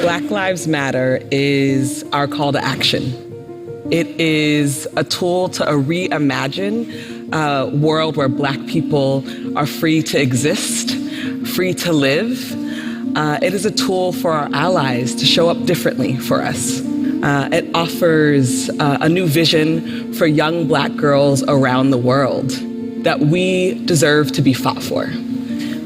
Black Lives Matter is our call to action. It is a tool to reimagine a world where Black people are free to exist, free to live. It is a tool for our allies to show up differently for us. It offers a new vision for young Black girls around the world that we deserve to be fought for.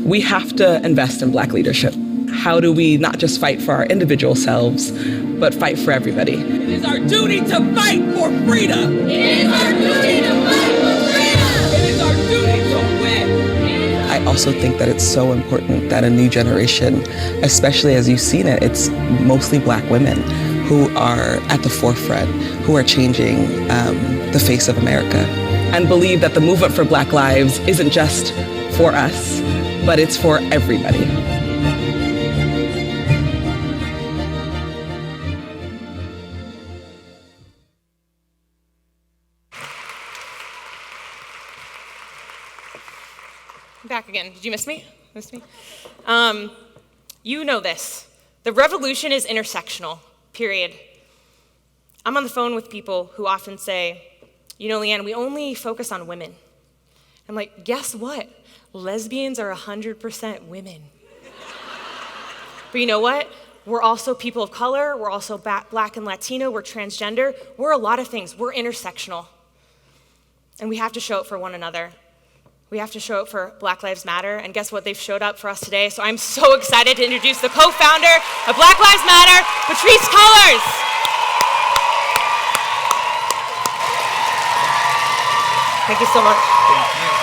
We have to invest in Black leadership. How do we not just fight for our individual selves, but fight for everybody? It is our duty to fight for freedom. It is our duty to fight for freedom. It is our duty to win. I also think that it's so important that a new generation, especially as you've seen it, it's mostly Black women who are at the forefront, who are changing the face of America. And believe that the movement for Black lives isn't just for us, but it's for everybody. Back again. Did you miss me? You know this. The revolution is intersectional, period. I'm on the phone with people who often say, you know, Leanne, we only focus on women. I'm like, guess what? Lesbians are 100% women. But you know what? We're also people of color. We're also Black and Latino. We're transgender. We're a lot of things. We're intersectional. And we have to show it for one another. We have to show up for Black Lives Matter, and guess what? They've showed up for us today, so I'm so excited to introduce the co-founder of Black Lives Matter, Patrisse Cullors. Thank you so much. Thank you.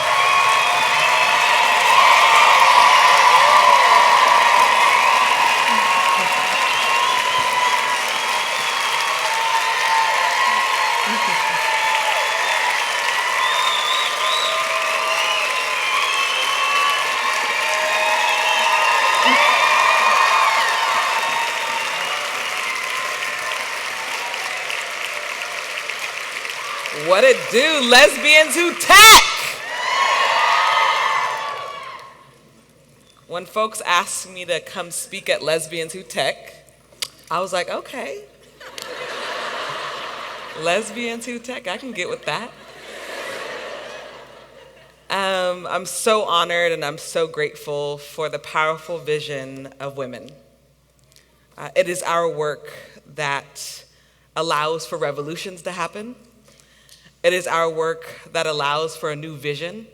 What it do, lesbians who tech? When folks asked me to come speak at Lesbians Who Tech, I was like, okay. Lesbians Who Tech, I can get with that. I'm so honored and I'm so grateful for the powerful vision of women. It is our work that allows for revolutions to happen. It is our work that allows for a new vision.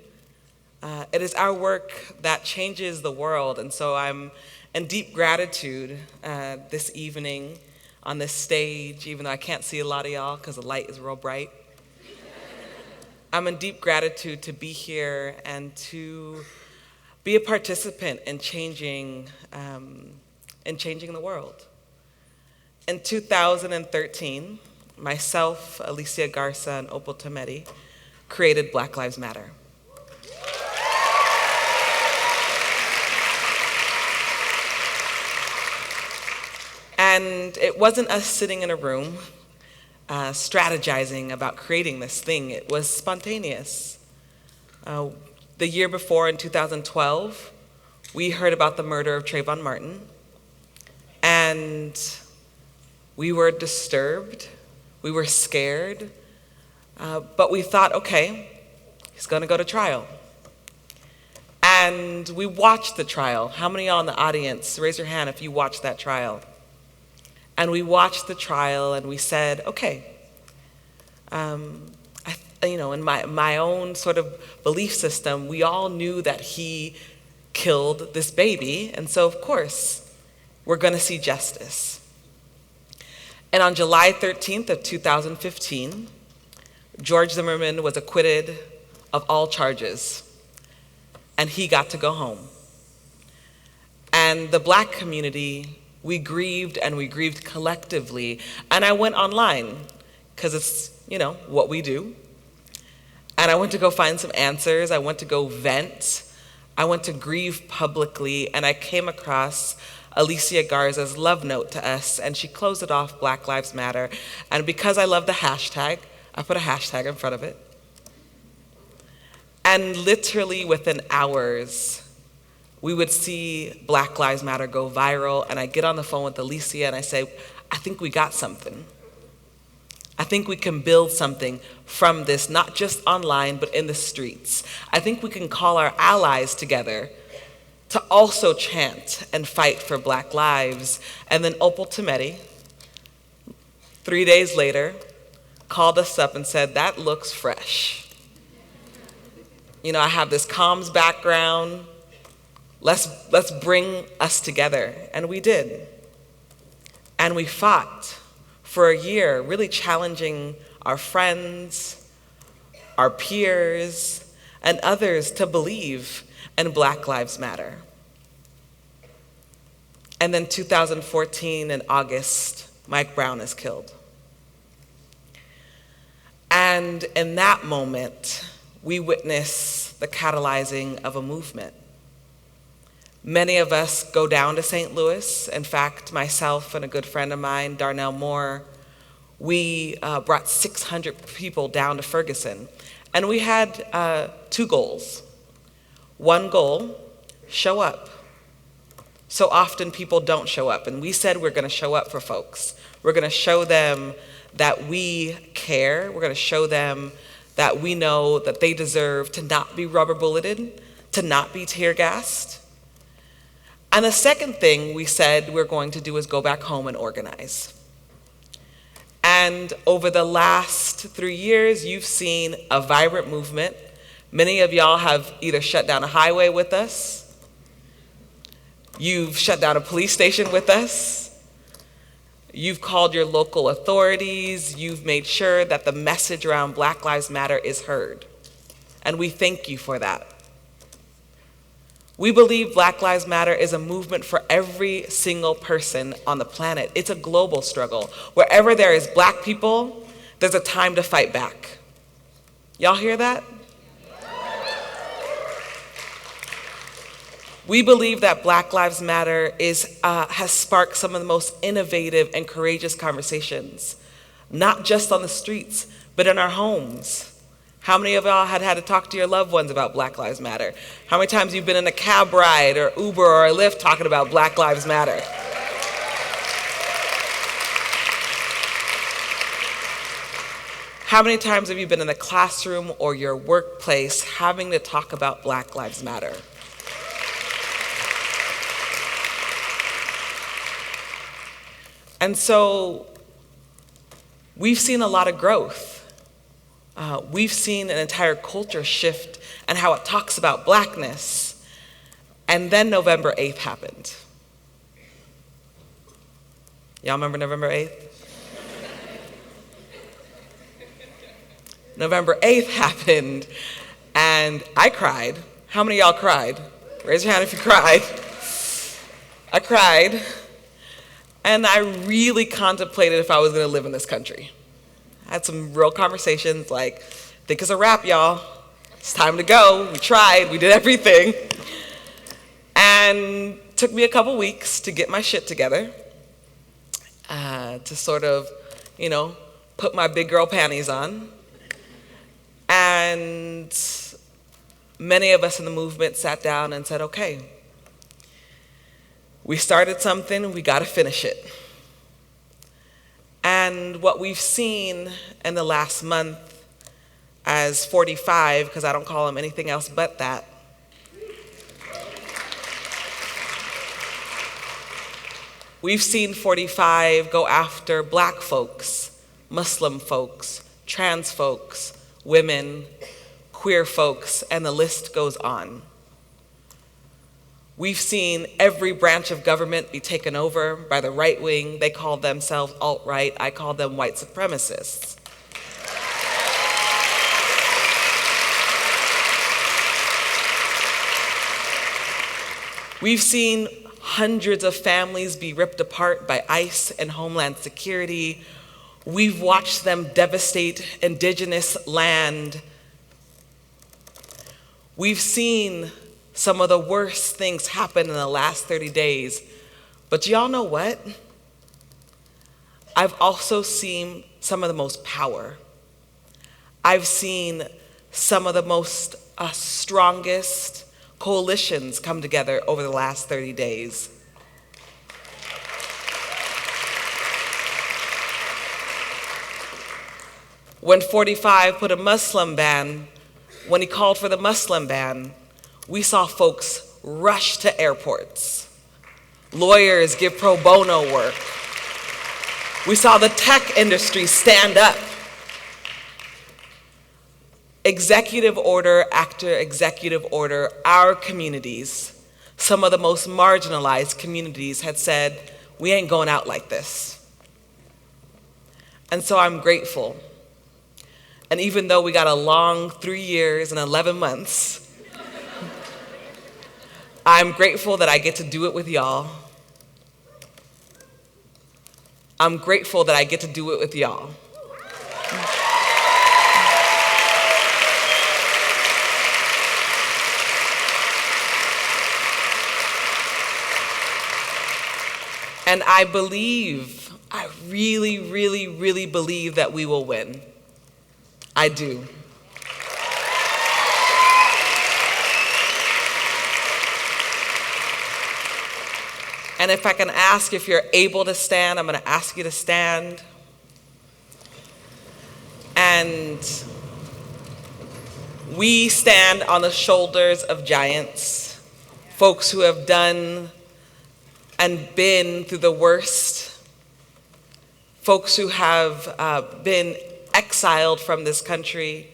It is our work that changes the world. And so I'm in deep gratitude this evening on this stage, even though I can't see a lot of y'all because the light is real bright. I'm in deep gratitude to be here and to be a participant in changing the world. In 2013, myself, Alicia Garza, and Opal Tometi created Black Lives Matter. And it wasn't us sitting in a room strategizing about creating this thing. It was spontaneous. The year before, in 2012, we heard about the murder of Trayvon Martin, and we were disturbed. We were scared, but we thought, okay, he's gonna go to trial. And we watched the trial. How many of y'all in the audience, raise your hand if you watched that trial. And we watched the trial and we said, okay, in my own sort of belief system, we all knew that he killed this baby, and so of course, we're gonna see justice. And on July 13th of 2015, George Zimmerman was acquitted of all charges, and he got to go home. And the Black community, we grieved, and we grieved collectively. And I went online, because it's, what we do. And I went to go find some answers. I went to go vent. I went to grieve publicly, and I came across Alicia Garza's love note to us, and she closed it off, Black Lives Matter. And because I love the hashtag, I put a hashtag in front of it. And literally within hours, we would see Black Lives Matter go viral, and I get on the phone with Alicia and I say, I think we got something. I think we can build something from this, not just online, but in the streets. I think we can call our allies together to also chant and fight for Black lives. And then LWTSUMMIT, 3 days later, called us up and said, that looks fresh. You know, I have this comms background. Let's bring us together. And we did. And we fought for a year, really challenging our friends, our peers, and others to believe in Black Lives Matter. And then 2014 in August, Mike Brown is killed. And in that moment, we witness the catalyzing of a movement. Many of us go down to St. Louis. In fact, myself and a good friend of mine, Darnell Moore, we brought 600 people down to Ferguson. And we had 2 goals. One goal, show up. So often people don't show up. And we said we're going to show up for folks. We're going to show them that we care. We're going to show them that we know that they deserve to not be rubber bulleted, to not be tear gassed. And the second thing we said we're going to do is go back home and organize. And over the last 3 years, you've seen a vibrant movement. Many of y'all have either shut down a highway with us, you've shut down a police station with us, you've called your local authorities, you've made sure that the message around Black Lives Matter is heard. And we thank you for that. We believe Black Lives Matter is a movement for every single person on the planet. It's a global struggle. Wherever there is Black people, there's a time to fight back. Y'all hear that? We believe that Black Lives Matter has sparked some of the most innovative and courageous conversations, not just on the streets, but in our homes. How many of y'all had to talk to your loved ones about Black Lives Matter? How many times you've been in a cab ride or Uber or a Lyft talking about Black Lives Matter? How many times have you been in the classroom or your workplace having to talk about Black Lives Matter? And so we've seen a lot of growth. We've seen an entire culture shift and how it talks about Blackness. And then November 8th happened. Y'all remember November 8th? November 8th happened, and I cried. How many of y'all cried? Raise your hand if you cried. I cried, and I really contemplated if I was gonna live in this country. I had some real conversations like, think it's a wrap, y'all. It's time to go. We tried, we did everything. And it took me a couple weeks to get my shit together, to sort of, put my big girl panties on. And many of us in the movement sat down and said, okay, we started something, we gotta finish it. And what we've seen in the last month as 45, because I don't call them anything else but that, we've seen 45 go after Black folks, Muslim folks, trans folks, women, queer folks, and the list goes on. We've seen every branch of government be taken over by the right wing. They call themselves alt-right. I call them white supremacists. We've seen hundreds of families be ripped apart by ICE and Homeland Security. We've watched them devastate indigenous land. We've seen some of the worst things happen in the last 30 days. But y'all know what? I've also seen some of the most power. I've seen some of the most strongest, coalitions come together over the last 30 days. When 45 put a Muslim ban, when he called for the Muslim ban, we saw folks rush to airports. Lawyers give pro bono work. We saw the tech industry stand up. Executive order after executive order, our communities, some of the most marginalized communities, had said, we ain't going out like this. And so I'm grateful. And even though we got a long 3 years and 11 months, I'm grateful that I get to do it with y'all. I'm grateful that I get to do it with y'all. And I believe, I really, really, really believe that we will win. I do. And if I can ask if you're able to stand, I'm going to ask you to stand. And we stand on the shoulders of giants, folks who have done and been through the worst, folks who have been exiled from this country,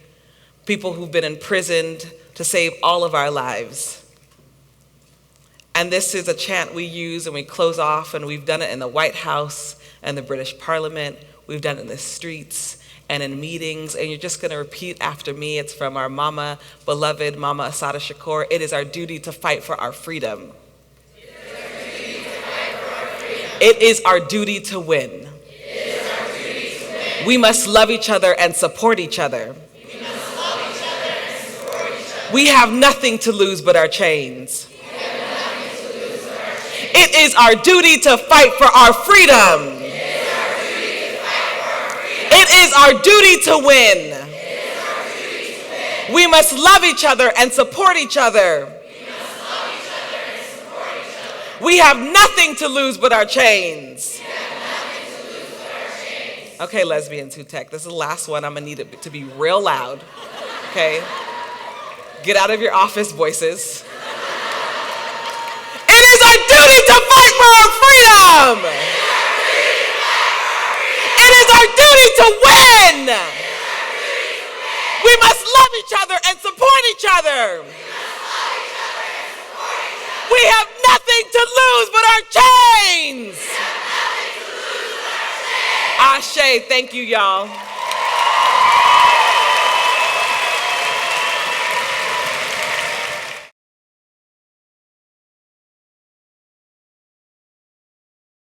people who've been imprisoned to save all of our lives. And this is a chant we use and we close off, and we've done it in the White House and the British Parliament. We've done it in the streets and in meetings, and you're just gonna repeat after me. It's from our mama, beloved Mama Assata Shakur. It is our duty to fight for our freedom. It is our duty to win. We must love each other and support each other. We have nothing to lose but our chains. It is our duty to fight for our freedom. It is our duty to win. We must love each other and support each other. We have nothing to lose but our chains. Okay, lesbians who tech, this is the last one. I'm gonna need it to be real loud, okay? Get out of your office voices. It is our duty to fight for our freedom. It is our duty to win. We must love each other and support each other. We have nothing to lose but our chains. Ashe, thank you, y'all.